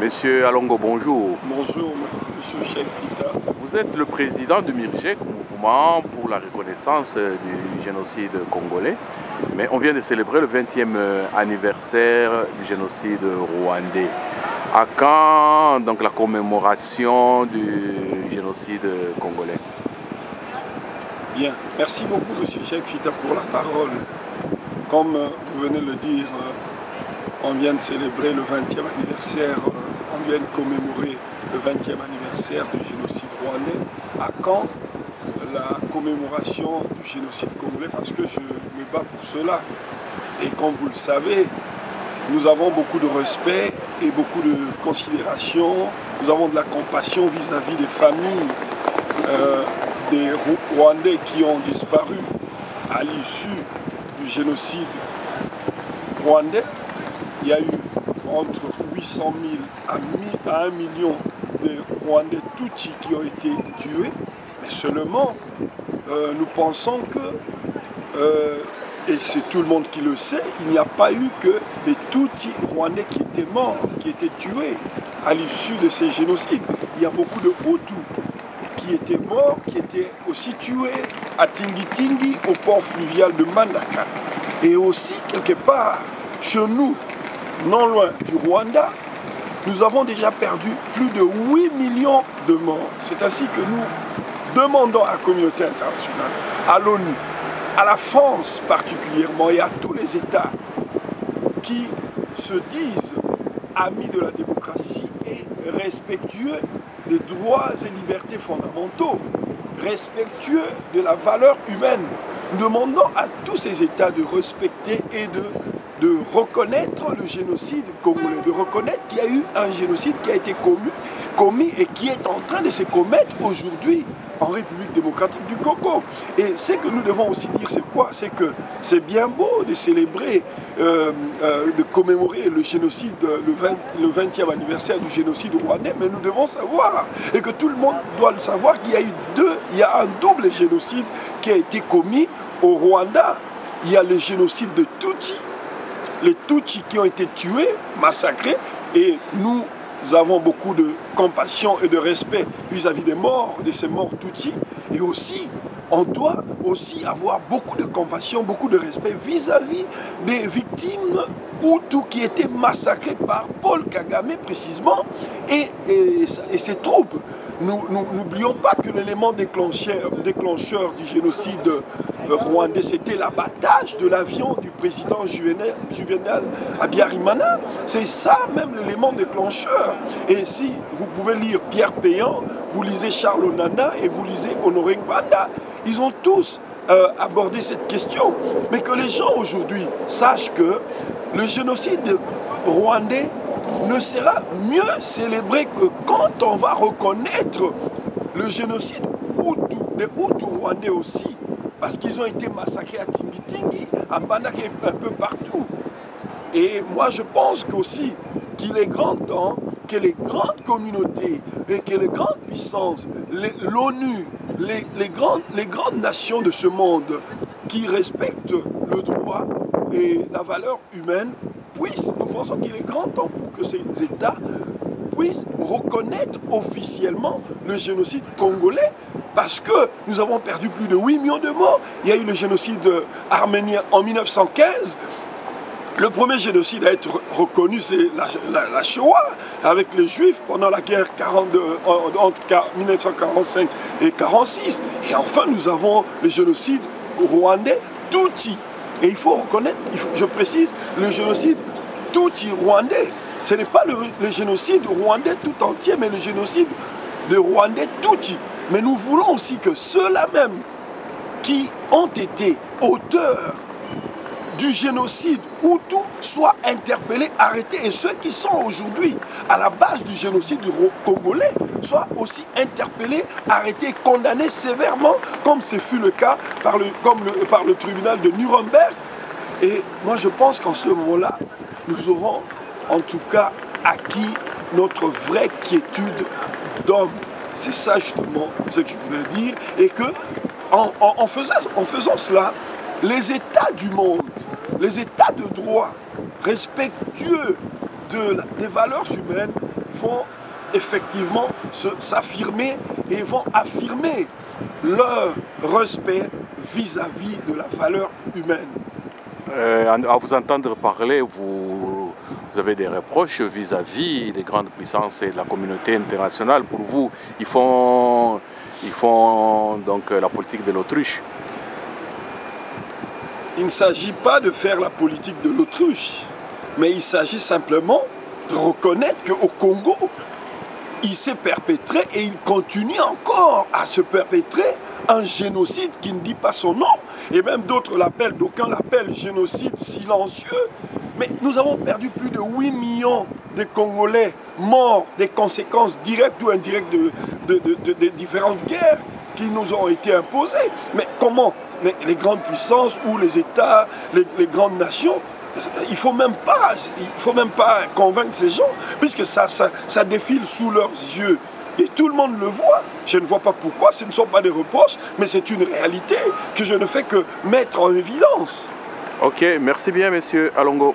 Monsieur Alongo, bonjour. Bonjour, monsieur Cheikh Fita. Vous êtes le président du MIRGEC, mouvement pour la reconnaissance du génocide congolais. Mais on vient de célébrer le 20e anniversaire du génocide rwandais. À quand donc la commémoration du génocide congolais? Bien, merci beaucoup monsieur Cheikh Fita pour la parole. Comme vous venez de le dire, on vient de célébrer le 20e anniversaire, on vient de commémorer le 20e anniversaire du génocide rwandais. À quand la commémoration du génocide congolais? Parce que je me bats pour cela. Et comme vous le savez, nous avons beaucoup de respect et beaucoup de considération. Nous avons de la compassion vis-à-vis des familles des Rwandais qui ont disparu à l'issue du génocide rwandais. Il y a eu entre 800 000 à 1 million de Rwandais Tutsis qui ont été tués. Mais seulement, nous pensons que, et c'est tout le monde qui le sait, il n'y a pas eu que les Tutsis rwandais qui étaient morts, qui étaient tués à l'issue de ces génocides. Il y a beaucoup de Hutus qui étaient morts, qui étaient aussi tués à Tingi-Tingi, au port fluvial de Mbandaka. Et aussi, quelque part, chez nous, non loin du Rwanda, nous avons déjà perdu plus de 8 millions de morts. C'est ainsi que nous demandons à la communauté internationale, à l'ONU, à la France particulièrement et à tous les États qui se disent amis de la démocratie et respectueux des droits et libertés fondamentaux, respectueux de la valeur humaine. Nous demandons à tous ces États de respecter et de reconnaître le génocide congolais, de reconnaître qu'il y a eu un génocide qui a été commis et qui est en train de se commettre aujourd'hui en République démocratique du Congo. Et ce que nous devons aussi dire, c'est quoi? C'est que c'est bien beau de célébrer, de commémorer le génocide, le 20e anniversaire du génocide rwandais, mais nous devons savoir, et que tout le monde doit le savoir, qu'il y a eu un double génocide qui a été commis au Rwanda. Il y a le génocide de Tutsis, les Tutsis qui ont été tués, massacrés, et nous avons beaucoup de compassion et de respect vis-à-vis des morts, de ces morts Tutsis. Et aussi, on doit aussi avoir beaucoup de compassion, beaucoup de respect vis-à-vis des victimes Hutus qui étaient massacrées par Paul Kagame précisément et ses troupes. Nous n'oublions pas que l'élément déclencheur du génocide rwandais, c'était l'abattage de l'avion du président Juvenal Habyarimana. C'est ça même l'élément déclencheur. Et si vous pouvez lire Pierre Péan, vous lisez Charles Onana et vous lisez Honoré Mbanda, ils ont tous abordé cette question. Mais que les gens aujourd'hui sachent que le génocide rwandais ne sera mieux célébré que quand on va reconnaître le génocide Hutu, des Hutus rwandais aussi, parce qu'ils ont été massacrés à Tingi-Tingi, à Mbandaka et un peu partout. Et moi je pense qu'aussi qu'il est grand temps que les grandes communautés et que les grandes puissances, l'ONU, les grandes nations de ce monde qui respectent le droit et la valeur humaine nous pensons qu'il est grand temps pour que ces États puissent reconnaître officiellement le génocide congolais, parce que nous avons perdu plus de 8 millions de morts. Il y a eu le génocide arménien en 1915. Le premier génocide à être reconnu, c'est la Shoah, avec les Juifs pendant la guerre entre 1945 et 1946. Et enfin, nous avons le génocide rwandais Tutsi. Et il faut reconnaître, je précise, le génocide Tutsi rwandais. Ce n'est pas le génocide rwandais tout entier, mais le génocide de Rwandais Tutsi. Mais nous voulons aussi que ceux-là même qui ont été auteurs du génocide Hutu soient interpellés, arrêtés. Et ceux qui sont aujourd'hui à la base du génocide congolais soient aussi interpellés, arrêtés, condamnés sévèrement, comme ce fut le cas par le tribunal de Nuremberg. Et moi je pense qu'en ce moment-là, nous aurons en tout cas acquis notre vraie quiétude d'homme. C'est ça justement ce que je voulais dire. Et que en faisant cela, les États du monde, les États de droit, respectueux des valeurs humaines, vont effectivement s'affirmer et vont affirmer leur respect vis-à-vis de la valeur humaine. À vous entendre parler, vous avez des reproches vis-à-vis des grandes puissances et de la communauté internationale. Pour vous, ils font donc la politique de l'autruche. Il ne s'agit pas de faire la politique de l'autruche, mais il s'agit simplement de reconnaître qu'au Congo, il s'est perpétré et il continue encore à se perpétrer un génocide qui ne dit pas son nom. Et même d'autres l'appellent, d'aucuns l'appellent génocide silencieux. Mais nous avons perdu plus de 8 millions de Congolais morts des conséquences directes ou indirectes de différentes guerres qui nous ont été imposées. Mais comment les grandes puissances ou les États, les grandes nations, il ne faut même pas convaincre ces gens, puisque ça défile sous leurs yeux. Et tout le monde le voit. Je ne vois pas pourquoi. Ce ne sont pas des reproches, mais c'est une réalité que je ne fais que mettre en évidence. Ok, merci bien, monsieur Alongo.